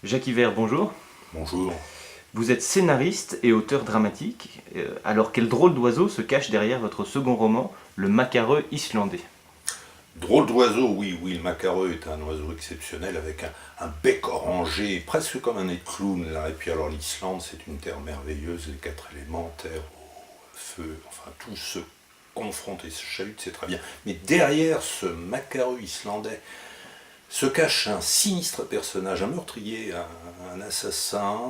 Jacques Hiver, bonjour. Bonjour. Vous êtes scénariste et auteur dramatique. Alors quel drôle d'oiseau se cache derrière votre second roman, Le Macareux islandais? Drôle d'oiseau, oui, oui, le macareux est un oiseau exceptionnel avec un bec orangé, presque comme un nez de clown là. Et puis alors l'Islande, c'est une terre merveilleuse, les quatre éléments, terre, eau, feu, enfin tout se confronte et se chahute, c'est très bien. Mais derrière ce macareux islandais se cache un sinistre personnage, un meurtrier, un assassin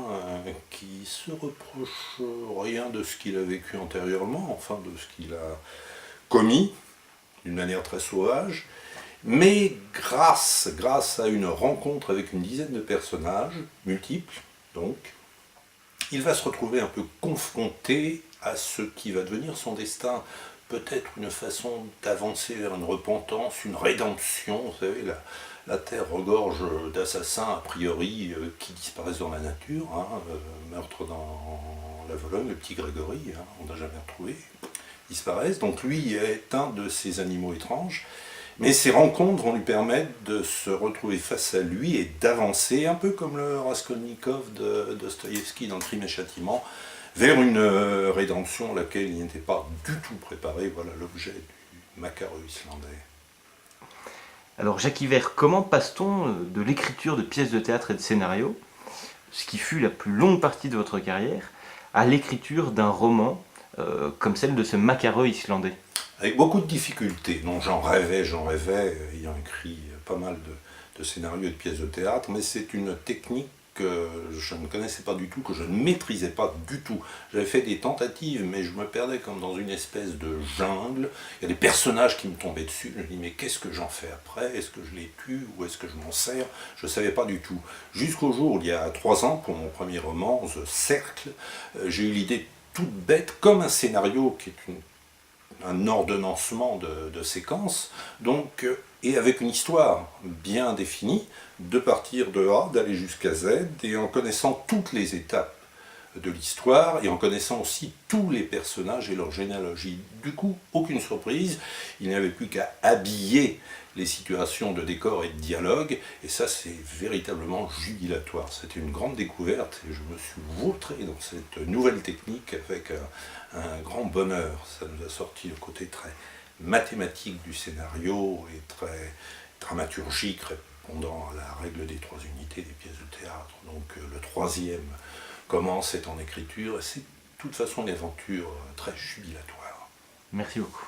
qui se reproche rien de ce qu'il a vécu antérieurement, enfin de ce qu'il a commis d'une manière très sauvage, mais grâce à une rencontre avec une dizaine de personnages, multiples donc, il va se retrouver un peu confronté à ce qui va devenir son destin, peut-être une façon d'avancer vers une repentance, une rédemption. Vous savez, la terre regorge d'assassins a priori qui disparaissent dans la nature, meurtre dans la Vologne, le petit Grégory, on n'a jamais retrouvé, disparaissent. Donc lui est un de ces animaux étranges. Mais ces rencontres vont lui permettre de se retrouver face à lui et d'avancer, un peu comme le Raskolnikov de Dostoïevski dans le Crime et Châtiment, vers une rédemption à laquelle il n'était pas du tout préparé. Voilà l'objet du macareux islandais. Alors Jacques Hiver, comment passe-t-on de l'écriture de pièces de théâtre et de scénarios, ce qui fut la plus longue partie de votre carrière, à l'écriture d'un roman comme celle de ce Macareux islandais? Avec beaucoup de difficultés. Non, j'en rêvais, ayant écrit pas mal de scénarios et de pièces de théâtre, mais c'est une technique que je ne connaissais pas du tout, que je ne maîtrisais pas du tout. J'avais fait des tentatives, mais je me perdais comme dans une espèce de jungle. Il y a des personnages qui me tombaient dessus. Je me dis, mais qu'est-ce que j'en fais après? Est-ce que je les tue ou est-ce que je m'en sers? Je ne savais pas du tout. Jusqu'au jour, il y a 3 ans, pour mon premier roman, The Cercle, j'ai eu l'idée toute bête, comme un scénario qui est un ordonnancement de séquences, donc, et avec une histoire bien définie, de partir de A, d'aller jusqu'à Z, et en connaissant toutes les étapes de l'histoire, et en connaissant aussi tous les personnages et leur généalogie. Du coup, aucune surprise, il n'y avait plus qu'à habiller les situations de décor et de dialogue, et ça c'est véritablement jubilatoire. C'était une grande découverte, et je me suis vautré dans cette nouvelle technique avec un grand bonheur. Ça nous a sorti le côté très mathématique du scénario et très dramaturgique, répondant à la règle des 3 unités des pièces de théâtre. Donc le troisième commence, est en écriture, et c'est de toute façon une aventure très jubilatoire. Merci beaucoup.